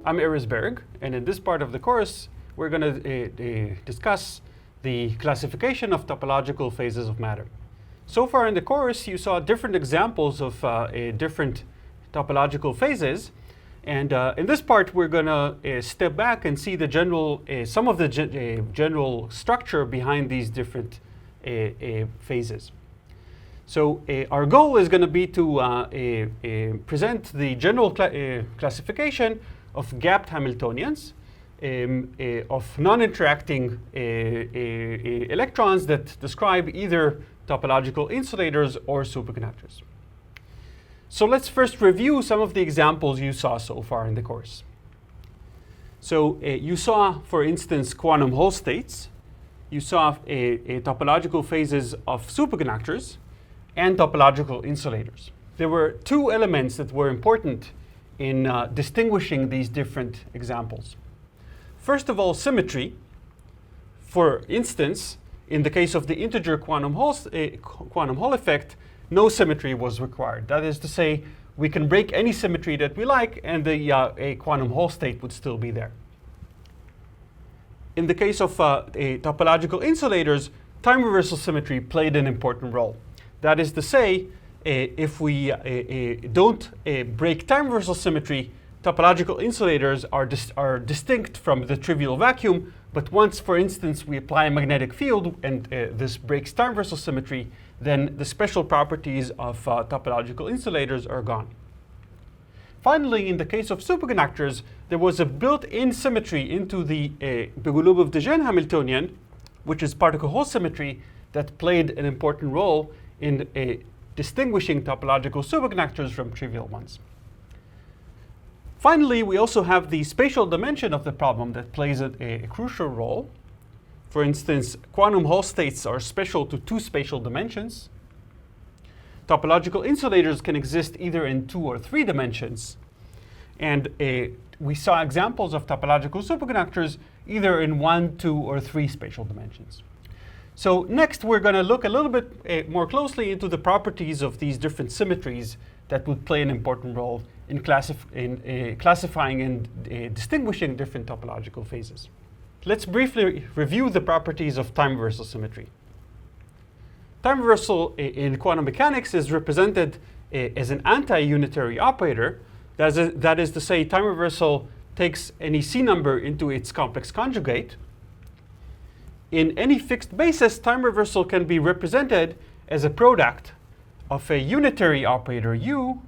I'm Erisberg, and in this part of the course, we're going to discuss the classification of topological phases of matter. So far in the course, you saw different examples of different topological phases, and in this part, we're going to step back and see the general, some of the general structure behind these different phases. So our goal is going to be to present the general classification of gapped Hamiltonians, of non-interacting electrons that describe either topological insulators or superconductors. So let's first review some of the examples you saw so far in the course. So you saw, for instance, quantum Hall states. You saw topological phases of superconductors and topological insulators. There were two elements that were important in distinguishing these different examples. First of all, symmetry. For instance, in the case of the integer quantum Hall effect, no symmetry was required. That is to say, we can break any symmetry that we like, and the quantum Hall state would still be there. In the case of topological insulators, time reversal symmetry played an important role. That is to say, if we don't break time reversal symmetry, topological insulators are distinct from the trivial vacuum. But once, for instance, we apply a magnetic field and this breaks time reversal symmetry, then the special properties of topological insulators are gone. Finally, in the case of superconductors, there was a built-in symmetry into the Bogoliubov-de Gennes Hamiltonian, which is particle Hall symmetry, that played an important role in distinguishing topological superconductors from trivial ones. Finally, we also have the spatial dimension of the problem that plays a crucial role. For instance, quantum Hall states are special to two spatial dimensions. Topological insulators can exist either in 2 or 3 dimensions. And we saw examples of topological superconductors either in 1, 2, or 3 spatial dimensions. So next, we're going to look a little bit more closely into the properties of these different symmetries that would play an important role in classifying and distinguishing different topological phases. Let's briefly review the properties of time reversal symmetry. Time reversal in quantum mechanics is represented as an anti-unitary operator. That is to say, time reversal takes any C number into its complex conjugate. In any fixed basis, time reversal can be represented as a product of a unitary operator U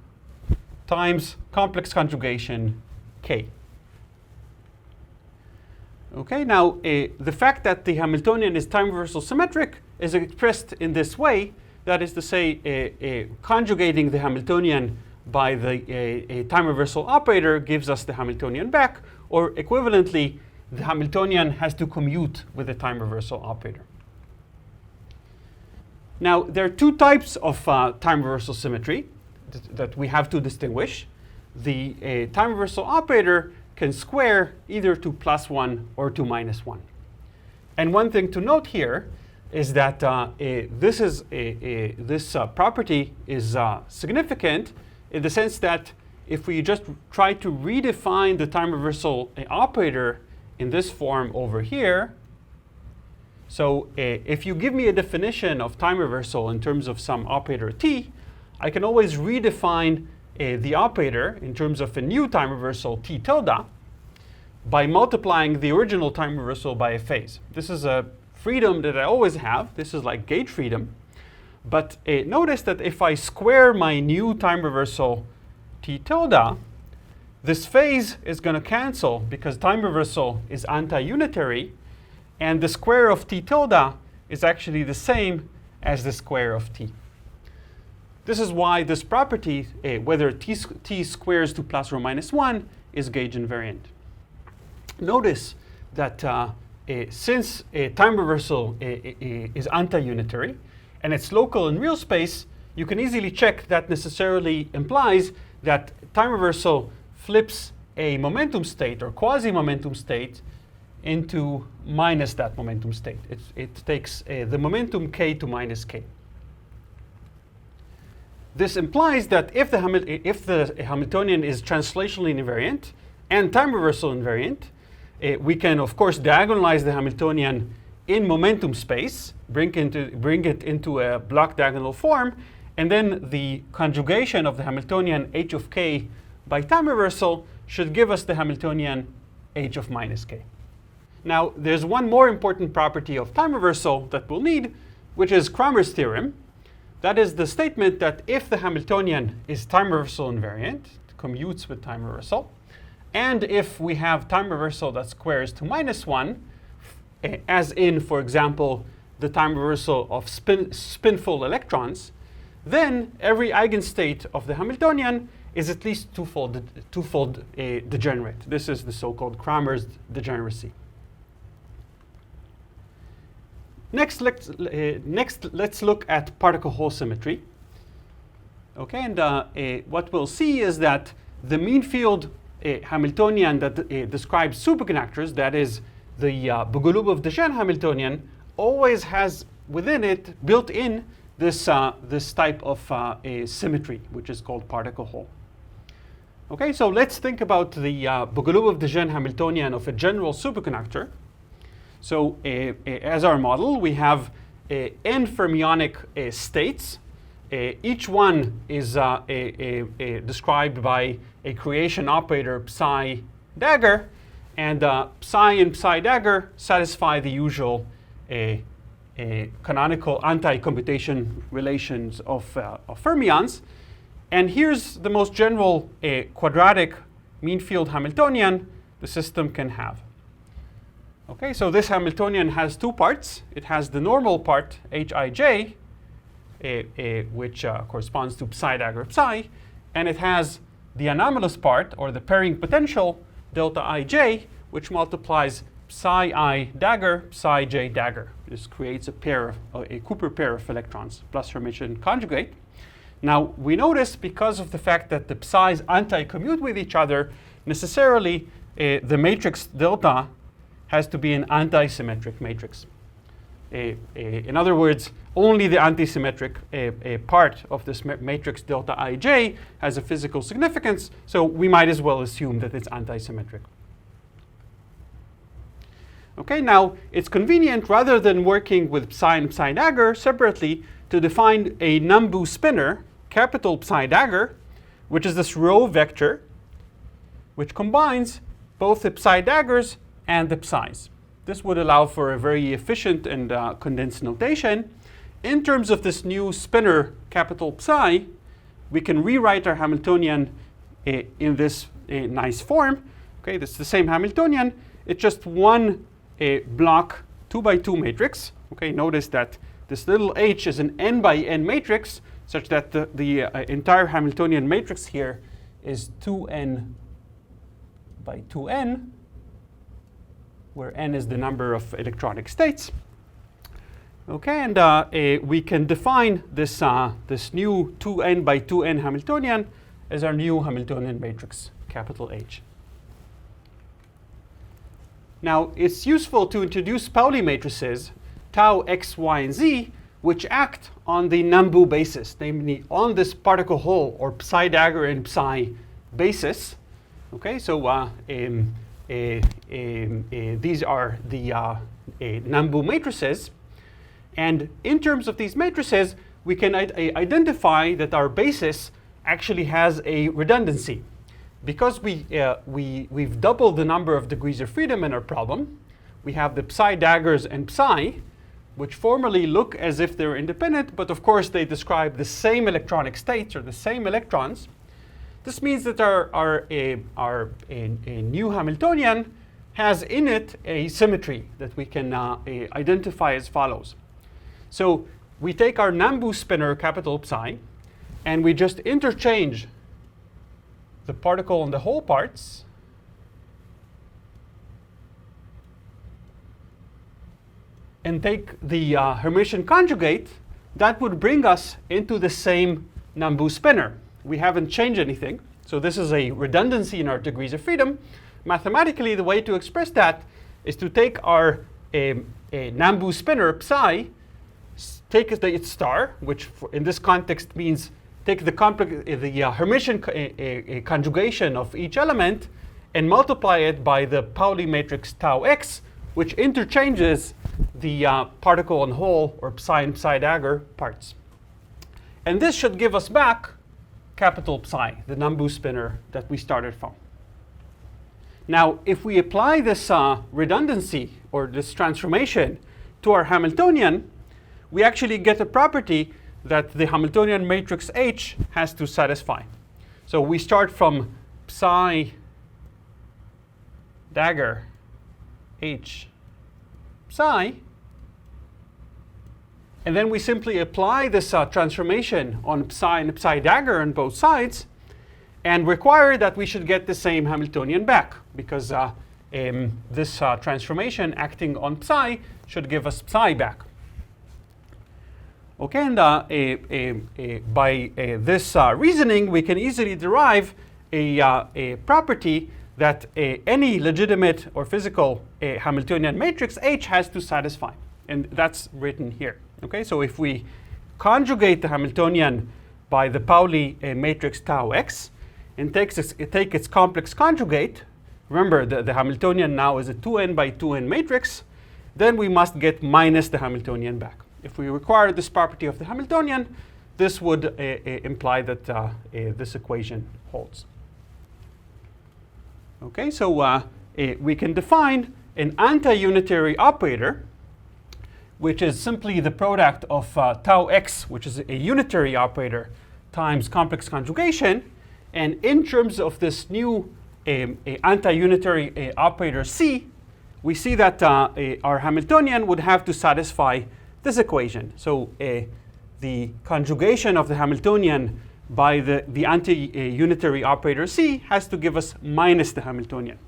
times complex conjugation K. Okay, now the fact that the Hamiltonian is time reversal symmetric is expressed in this way. That is to say, conjugating the Hamiltonian by the time reversal operator gives us the Hamiltonian back, or equivalently, the Hamiltonian has to commute with the time reversal operator. Now, there are two types of time reversal symmetry that we have to distinguish. The time reversal operator can square either to +1 or to -1. And one thing to note here is that this property is significant in the sense that if we just try to redefine the time reversal operator in this form over here, so if you give me a definition of time reversal in terms of some operator t, I can always redefine the operator in terms of a new time reversal t tilde by multiplying the original time reversal by a phase. This is a freedom that I always have. This is like gauge freedom. But notice that if I square my new time reversal t tilde, this phase is going to cancel because time reversal is anti-unitary, and the square of t tilde is actually the same as the square of t. This is why this property, whether t squares to + or -1, is gauge invariant. Notice that since time reversal is anti-unitary and it's local in real space, you can easily check that necessarily implies that time reversal flips a momentum state or quasi-momentum state into minus that momentum state. It takes the momentum k to minus k. This implies that if the Hamiltonian is translationally invariant and time reversal invariant. We can, of course, diagonalize the Hamiltonian in momentum space, bring it into a block diagonal form, and then the conjugation of the Hamiltonian h of k by time reversal should give us the Hamiltonian h of minus k. Now, there's one more important property of time reversal that we'll need, which is Cramer's theorem. That is the statement that if the Hamiltonian is time reversal invariant, it commutes with time reversal, and if we have time reversal that squares to -1, as in, for example, the time reversal of spinful electrons, then every eigenstate of the Hamiltonian is at least twofold degenerate. This is the so-called Cramer's degeneracy. Next, let's look at particle hole symmetry. Okay, and what we'll see is that the mean field Hamiltonian that describes superconductors, that is the Bogolubov-Dejean Hamiltonian, always has within it, built in, this type of symmetry, which is called particle hole. Okay, so let's think about the Bogolubov-Dejean Hamiltonian of a general superconductor. So as our model, we have n fermionic states. Each one is described by a creation operator psi dagger, and psi and psi dagger satisfy the usual canonical anti-computation relations of fermions. And here's the most general quadratic mean field Hamiltonian the system can have. Okay, so this Hamiltonian has two parts. It has the normal part, Hij, which corresponds to psi dagger psi, and it has the anomalous part, or the pairing potential, delta Ij, which multiplies psi I dagger, psi j dagger. This creates a pair, a Cooper pair of electrons, plus Hermitian conjugate. Now, we notice, because of the fact that the psi's anti-commute with each other, necessarily the matrix delta has to be an anti-symmetric matrix. In other words, only the anti-symmetric part of this matrix delta Ij has a physical significance, so we might as well assume that it's anti-symmetric. Okay, now it's convenient, rather than working with psi and psi dagger separately, to define a Nambu spinner, capital psi dagger, which is this row vector, which combines both the psi daggers and the psi's. This would allow for a very efficient and condensed notation. In terms of this new spinner, capital psi, we can rewrite our Hamiltonian in this nice form. Okay, this is the same Hamiltonian. It's just one block 2 by 2 matrix. Okay, notice that this little h is an n by n matrix, such that the entire Hamiltonian matrix here is 2n by 2n, where n is the number of electronic states. Okay, and we can define this, this new 2n by 2n Hamiltonian as our new Hamiltonian matrix, capital H. Now, it's useful to introduce Pauli matrices, tau, x, y, and z, which act on the Nambu basis, namely on this particle hole, or psi dagger and psi basis. Okay, so these are the Nambu matrices. And in terms of these matrices, we can identify that our basis actually has a redundancy. Because we've doubled the number of degrees of freedom in our problem, we have the psi daggers and psi, which formally look as if they're independent, but of course they describe the same electronic states, or the same electrons. This means that our new Hamiltonian has in it a symmetry that we can identify as follows. So we take our Nambu spinner, capital psi, and we just interchange the particle and the hole parts, and take the Hermitian conjugate. That would bring us into the same Nambu spinner. We haven't changed anything, so this is a redundancy in our degrees of freedom. Mathematically, the way to express that is to take our Nambu spinner psi, take its star, which in this context means take the Hermitian conjugation of each element, and multiply it by the Pauli matrix tau x, which interchanges the particle and whole, or psi and psi dagger parts. And this should give us back capital psi, the Nambu spinor that we started from. Now, if we apply this redundancy, or this transformation, to our Hamiltonian, we actually get a property that the Hamiltonian matrix H has to satisfy. So we start from psi dagger H psi, and then we simply apply this transformation on psi and psi dagger on both sides, and require that we should get the same Hamiltonian back, because this transformation acting on psi should give us psi back. Okay, and by this reasoning, we can easily derive a property that any legitimate or physical Hamiltonian matrix H has to satisfy. And that's written here. Okay, so if we conjugate the Hamiltonian by the Pauli matrix tau x, and take its complex conjugate, remember the Hamiltonian now is a 2n by 2n matrix, then we must get minus the Hamiltonian back. If we require this property of the Hamiltonian, this would imply that this equation holds. Okay, so we can define an anti-unitary operator, which is simply the product of tau x, which is a unitary operator, times complex conjugation. And in terms of this new anti-unitary operator C, we see that our Hamiltonian would have to satisfy this equation. So the conjugation of the Hamiltonian by the anti-unitary operator C has to give us minus the Hamiltonian.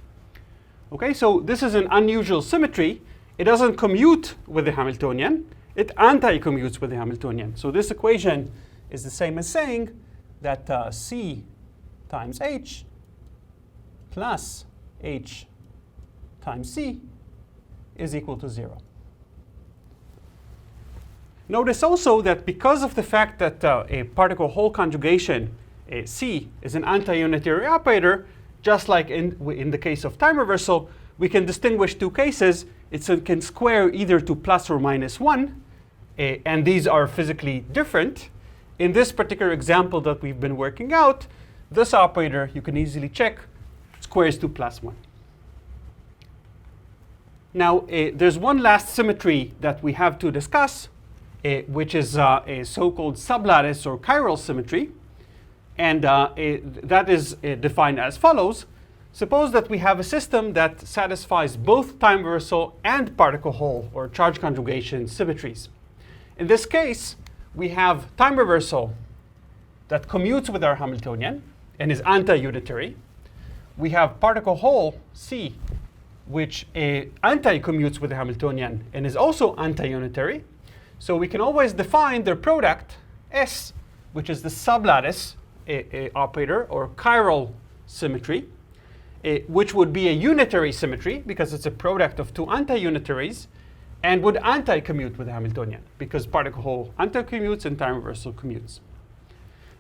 Okay, so this is an unusual symmetry. It doesn't commute with the Hamiltonian. It anti-commutes with the Hamiltonian. So this equation is the same as saying that C times H plus H times C is equal to 0. Notice also that because of the fact that a particle-whole conjugation, C, is an anti-unitary operator, just like in the case of time reversal, we can distinguish two cases. It can square either to plus or minus 1, and these are physically different. In this particular example that we've been working out, this operator, you can easily check, squares to plus 1. Now, there's one last symmetry that we have to discuss, which is a so-called sublattice or chiral symmetry. And that is defined as follows. Suppose that we have a system that satisfies both time reversal and particle-whole or charge conjugation symmetries. In this case, we have time reversal that commutes with our Hamiltonian and is anti-unitary. We have particle-whole C, which anti-commutes with the Hamiltonian and is also anti-unitary. So we can always define their product, S, which is the sublattice operator or chiral symmetry, which would be a unitary symmetry because it's a product of two anti-unitaries, and would anti-commute with the Hamiltonian because particle-whole anti-commutes and time reversal commutes.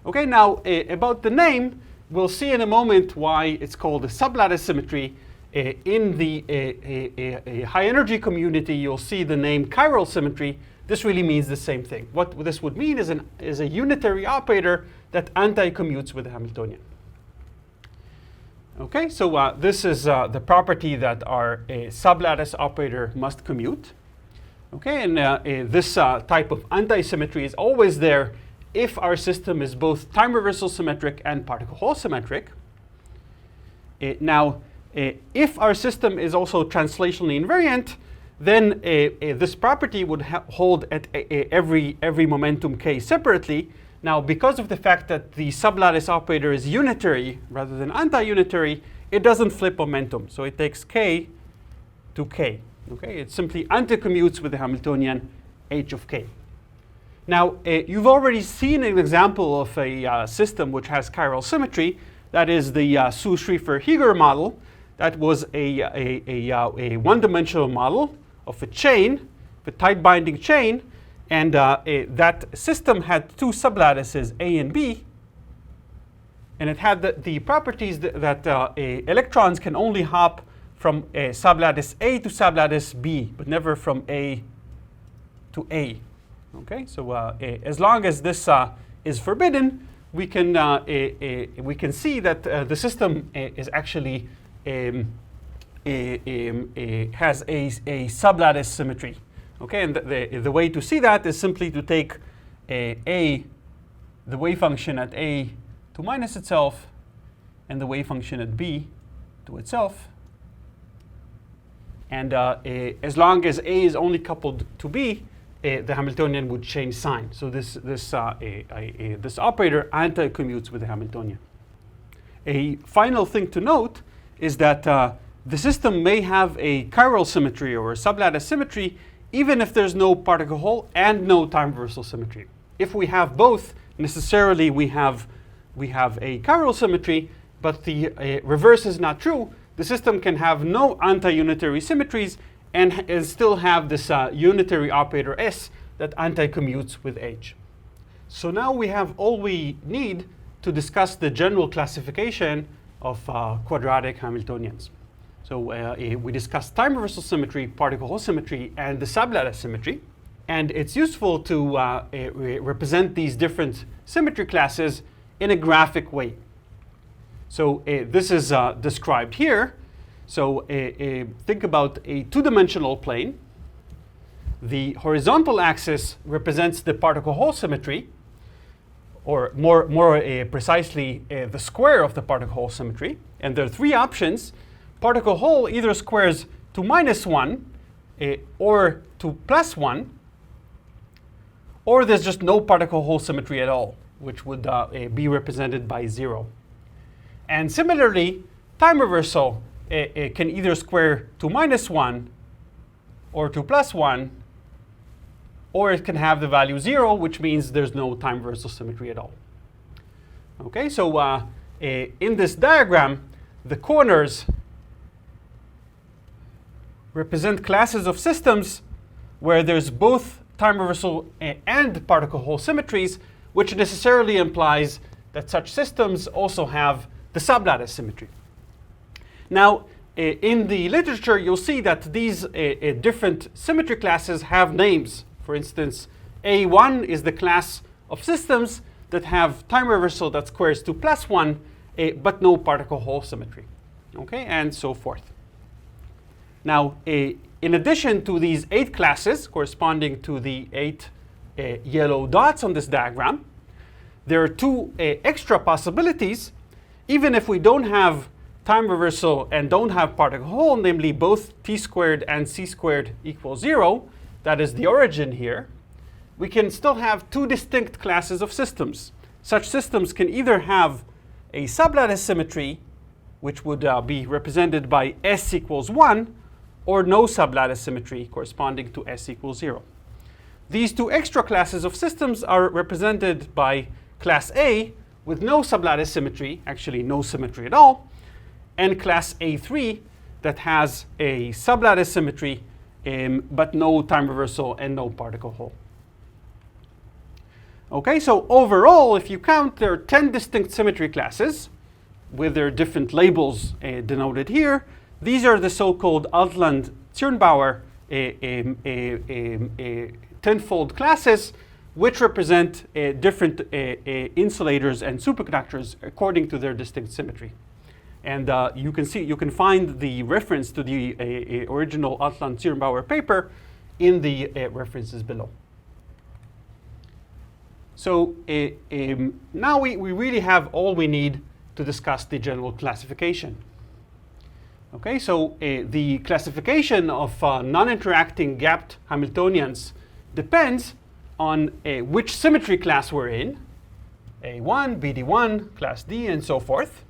Okay, now about the name, we'll see in a moment why it's called a sublattice symmetry. In the high energy community, you'll see the name chiral symmetry. This really means the same thing. What this would mean is a unitary operator that anti-commutes with the Hamiltonian. Okay, so this is the property that our sublattice operator must commute. Okay, and this type of anti-symmetry is always there if our system is both time reversal symmetric and particle-whole symmetric. Now, if our system is also translationally invariant, then this property would hold at every momentum k separately. Now, because of the fact that the sublattice operator is unitary rather than anti-unitary, it doesn't flip momentum. So it takes k to k. Okay? It simply anti-commutes with the Hamiltonian h of k. Now, you've already seen an example of a system which has chiral symmetry. That is the Su-Schrieffer-Heeger model. That was a one-dimensional model of a chain, a tight binding chain, and that system had two sublattices, A and B. And it had the properties that electrons can only hop from sublattice A to sublattice B, but never from A to A. Okay, so as long as this is forbidden, we can see that the system is actually has a sublattice symmetry. Okay, and the way to see that is simply to take the wave function at A to minus itself, and the wave function at B to itself. And as long as A is only coupled to B, the Hamiltonian would change sign. So this operator anti-commutes with the Hamiltonian. A final thing to note is that the system may have a chiral symmetry or a sublattice symmetry even if there's no particle hole and no time reversal symmetry. If we have both, necessarily we have a chiral symmetry, but the reverse is not true. The system can have no anti-unitary symmetries and still have this unitary operator S that anti-commutes with H. So now we have all we need to discuss the general classification of quadratic Hamiltonians. So we discussed time reversal symmetry, particle hole symmetry, and the sublattice symmetry. And it's useful to represent these different symmetry classes in a graphic way. So this is described here. So think about a two-dimensional plane. The horizontal axis represents the particle hole symmetry, or more precisely, the square of the particle hole symmetry. And there are three options. Particle hole either squares to -1 or to +1, or there's just no particle hole symmetry at all, which would be represented by 0. And similarly, time reversal can either square to -1 or to +1, or it can have the value 0, which means there's no time reversal symmetry at all. Okay, so in this diagram, the corners represent classes of systems where there's both time reversal and particle hole symmetries, which necessarily implies that such systems also have the sublattice symmetry. Now, in the literature, you'll see that these different symmetry classes have names. For instance, A1 is the class of systems that have time reversal that squares to +1, but no particle hole symmetry, okay, and so forth. Now, in addition to these 8 classes corresponding to the 8 yellow dots on this diagram, there are 2 extra possibilities. Even if we don't have time reversal and don't have particle hole, namely both t squared and c squared equals 0, that is the origin here, we can still have 2 distinct classes of systems. Such systems can either have a sublattice symmetry, which would be represented by S equals 1, or no sublattice symmetry corresponding to S equals 0. These 2 extra classes of systems are represented by class A with no sublattice symmetry, actually no symmetry at all, and class A3 that has a sublattice symmetry but no time reversal and no particle hole. Okay, so overall, if you count, there are 10 distinct symmetry classes with their different labels denoted here. These are the so-called Altland-Zirnbauer tenfold classes, which represent different insulators and superconductors according to their distinct symmetry. And you can find the reference to the original Altland-Zirnbauer paper in the references below. So now we really have all we need to discuss the general classification. Okay, so the classification of non-interacting gapped Hamiltonians depends on which symmetry class we're in, A1, BD1, class D, and so forth,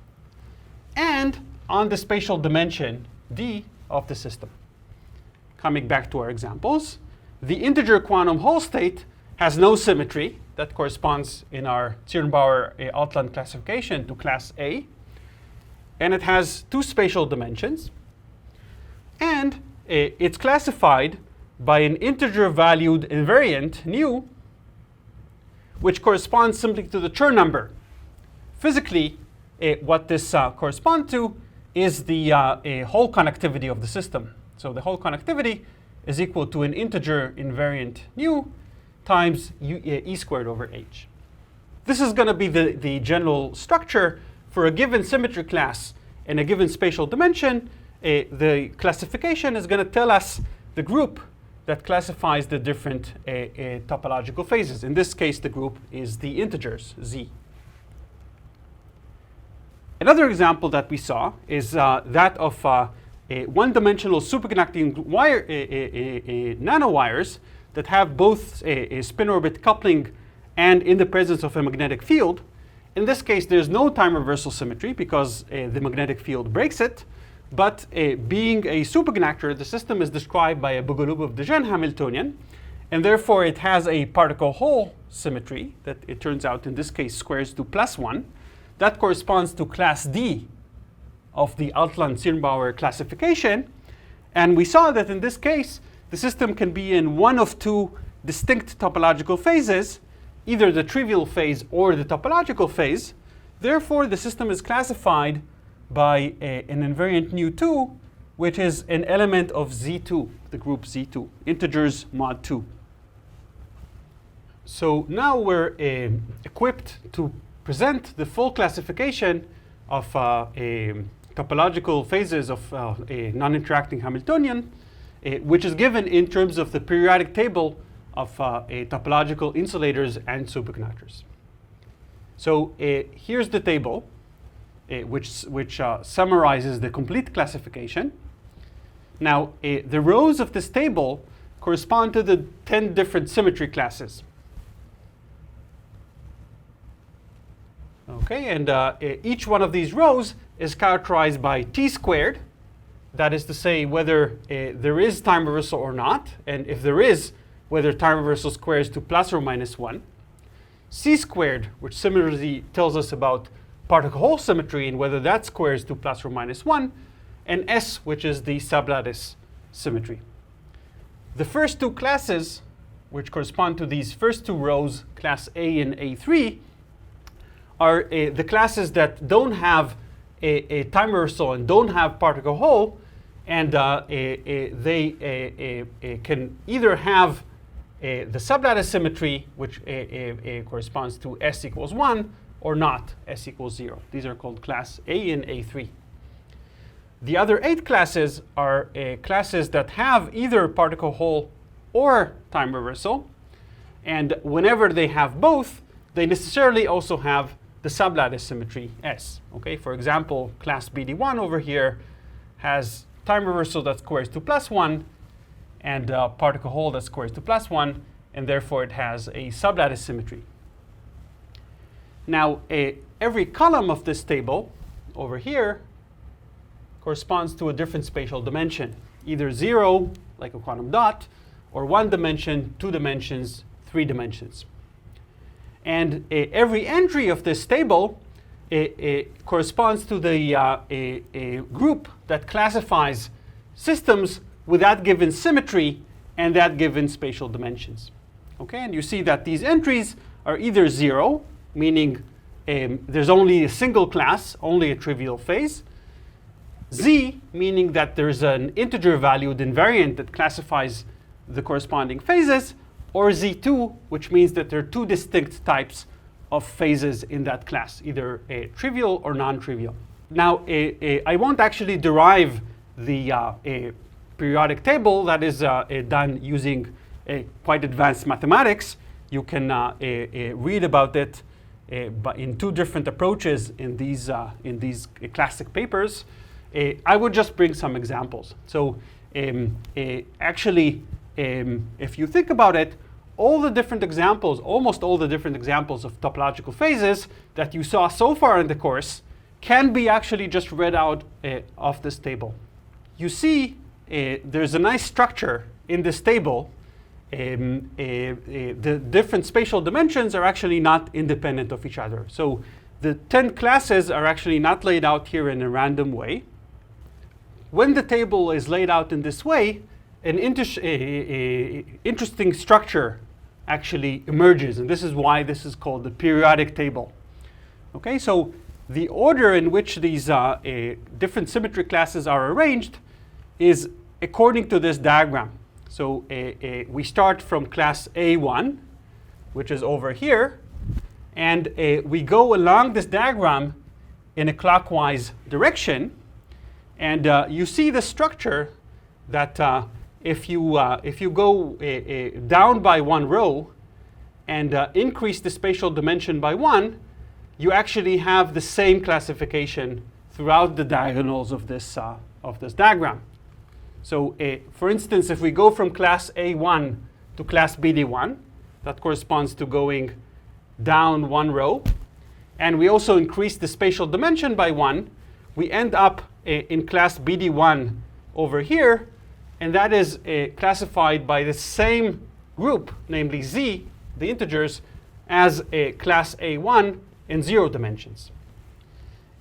and on the spatial dimension, D, of the system. Coming back to our examples, the integer quantum Hall state has no symmetry. That corresponds in our Zirnbauer Altland classification to class A. And it has 2 spatial dimensions. And it's classified by an integer valued invariant, nu, which corresponds simply to the Chern number. Physically, what this corresponds to is the Hall connectivity of the system. So the Hall connectivity is equal to an integer invariant nu times e squared over h. This is going to be the general structure for a given symmetry class in a given spatial dimension. The classification is going to tell us the group that classifies the different topological phases. In this case, the group is the integers, z. Another example that we saw is that of one-dimensional superconducting wire, nanowires that have both a spin orbit coupling and in the presence of a magnetic field. In this case, there's no time reversal symmetry because the magnetic field breaks it. But being a superconductor, the system is described by a Bogoliubov of de Gennes Hamiltonian, and therefore it has a particle-Hall symmetry that it turns out in this case squares to +1. That corresponds to class D of the Altland-Zirnbauer classification. And we saw that in this case, the system can be in one of two distinct topological phases, either the trivial phase or the topological phase. Therefore, the system is classified by an invariant nu2, which is an element of Z2, the group Z2, integers mod 2. So now we're equipped to present the full classification of topological phases of a non-interacting Hamiltonian, which is given in terms of the periodic table of topological insulators and superconductors. So here's the table, which summarizes the complete classification. Now, the rows of this table correspond to the 10 different symmetry classes. Okay, and each one of these rows is characterized by t squared. That is to say, whether there is time reversal or not, and if there is, whether time reversal squares to plus or minus 1. C squared, which similarly tells us about particle-Hall symmetry and whether that squares to plus or minus 1, and S, which is the sublattice symmetry. The first two classes, which correspond to these first two rows, class A and A3, are the classes that don't have a time reversal and don't have particle-Hall, and they can either have the sublattice symmetry, which corresponds to S equals 1, or not, S equals 0. These are called class A and A3. The other 8 classes are classes that have either particle-Hall or time reversal, and whenever they have both, they necessarily also have the sublattice symmetry S. Okay, for example, class BD1 over here has time reversal that squares to plus 1 and particle-Hall that squares to plus 1, and therefore it has a sublattice symmetry. Now, every column of this table over here corresponds to a different spatial dimension, either 0, like a quantum dot, or 1 dimension, 2 dimensions, 3 dimensions. And every entry of this table corresponds to the group that classifies systems with that given symmetry and that given spatial dimensions. Okay, and you see that these entries are either 0, meaning there's only a single class, only a trivial phase, Z, meaning that there's an integer valued invariant that classifies the corresponding phases, or Z2, which means that there are two distinct types of phases in that class, either trivial or non-trivial. Now, I won't actually derive the periodic table. That is done using quite advanced mathematics. You can read about it but in two different approaches in these classic papers. I would just bring some examples. So actually, if you think about it, all the different examples, almost all the different examples of topological phases that you saw so far in the course can be actually just read out off this table. You see there's a nice structure in this table. The different spatial dimensions are actually not independent of each other. So the 10 classes are actually not laid out here in a random way. When the table is laid out in this way, an interesting structure actually emerges, and this is why this is called the periodic table. Okay, so the order in which these different symmetry classes are arranged is according to this diagram. So we start from class A1, which is over here, and we go along this diagram in a clockwise direction. And you see the structure that if you go down by one row and increase the spatial dimension by 1, you actually have the same classification throughout the diagonals of this diagram. So for instance, if we go from class A1 to class BD1, that corresponds to going down one row, and we also increase the spatial dimension by 1, we end up in class BD1 over here, and that is classified by the same group, namely Z, the integers, as class A1 in 0 dimensions.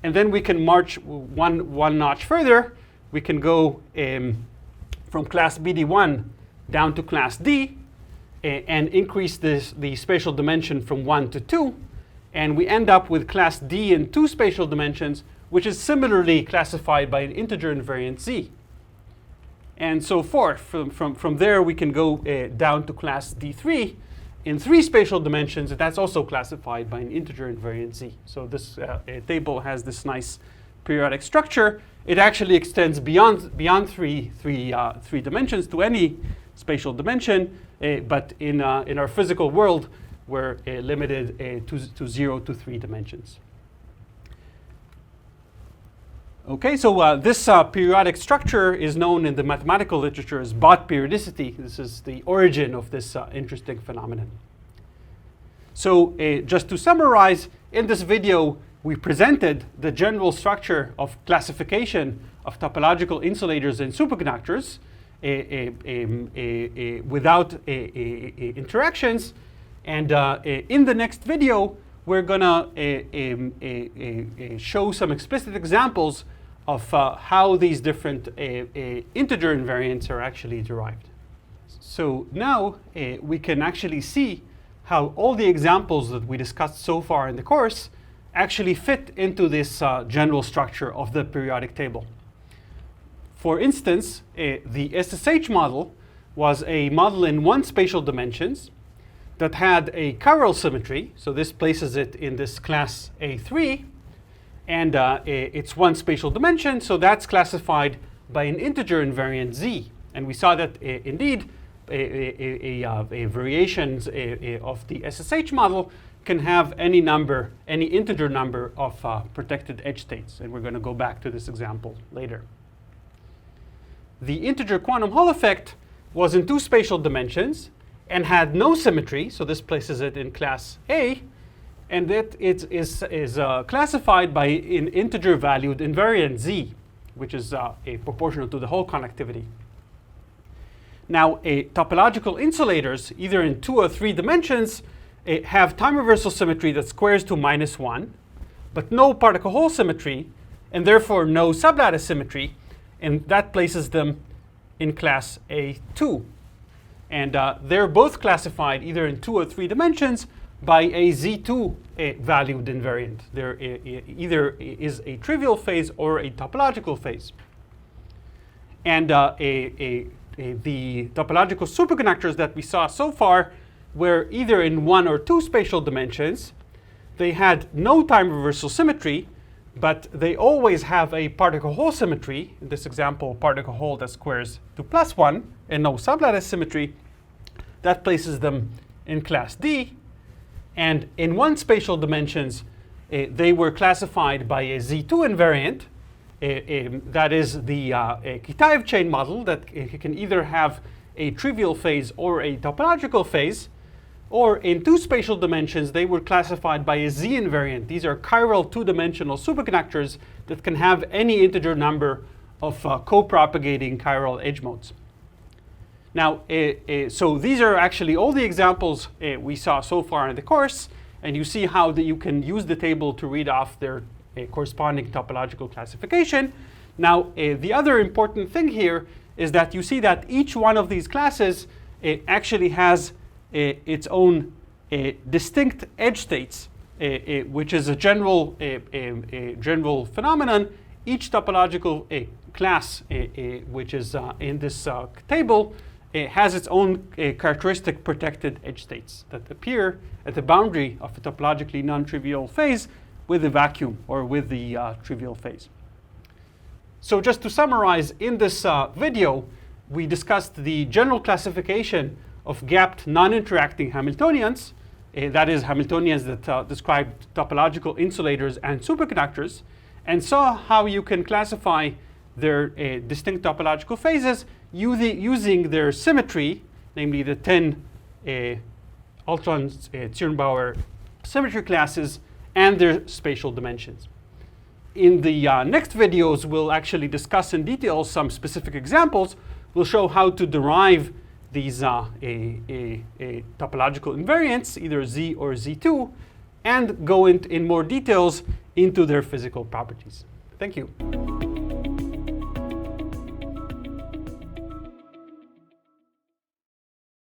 And then we can march one notch further. We can go from class BD1 down to class D and increase the spatial dimension from 1 to 2. And we end up with class D in 2 spatial dimensions, which is similarly classified by an integer invariant Z. And so forth. From there, we can go down to class D3 in 3 spatial dimensions, and that's also classified by an integer invariant Z. So this table has this nice periodic structure. It actually extends beyond three dimensions to any spatial dimension, but in our physical world, we're limited to 0 to 3 dimensions. Okay, so this periodic structure is known in the mathematical literature as Bott periodicity. This is the origin of this interesting phenomenon. So just to summarize, in this video, we presented the general structure of classification of topological insulators and superconductors without interactions. And in the next video, we're going to show some explicit examples of how these different integer invariants are actually derived. So now we can actually see how all the examples that we discussed so far in the course actually fit into this general structure of the periodic table. For instance, the SSH model was a model in 1 spatial dimensions that had a chiral symmetry, so this places it in this class A3, and it's 1 spatial dimension, so that's classified by an integer invariant Z. And we saw that indeed variations of the SSH model can have any integer number of protected edge states, and we're going to go back to this example later. The integer quantum Hall effect was in 2 spatial dimensions and had no symmetry, so this places it in class A, and that it is classified by an integer valued invariant Z, which is proportional to the whole connectivity. Now, topological insulators, either in 2 or 3 dimensions, have time reversal symmetry that squares to -1, but no particle hole symmetry, and therefore no sublattice symmetry, and that places them in class A2. And they're both classified either in 2 or 3 dimensions by a Z2 valued invariant. There either is a trivial phase or a topological phase. And the topological superconductors that we saw so far were either in 1 or 2 spatial dimensions. They had no time reversal symmetry, but they always have a particle hole symmetry. In this example, particle hole that squares to +1, and no sublattice symmetry. That places them in class D. And in 1 spatial dimensions, they were classified by a Z2 invariant. That is the Kitaev chain model that can either have a trivial phase or a topological phase. Or in 2 spatial dimensions, they were classified by a Z invariant. These are chiral 2-dimensional superconductors that can have any integer number of co-propagating chiral edge modes. Now, so these are actually all the examples we saw so far in the course, and you see how you can use the table to read off their corresponding topological classification. Now, the other important thing here is that you see that each one of these classes actually has its own distinct edge states which is a general phenomenon. Each topological class, which is in this table, has its own characteristic protected edge states that appear at the boundary of a topologically non-trivial phase with a vacuum or with the trivial phase. So just to summarize, in this video, we discussed the general classification of gapped non-interacting Hamiltonians, that is, Hamiltonians that describe topological insulators and superconductors, and saw how you can classify their distinct topological phases using their symmetry, namely the 10 Altran-Zirnbauer symmetry classes and their spatial dimensions. In the next videos, we'll actually discuss in detail some specific examples. We'll show how to derive these topological invariants, either Z or Z2, and go in more details into their physical properties. Thank you.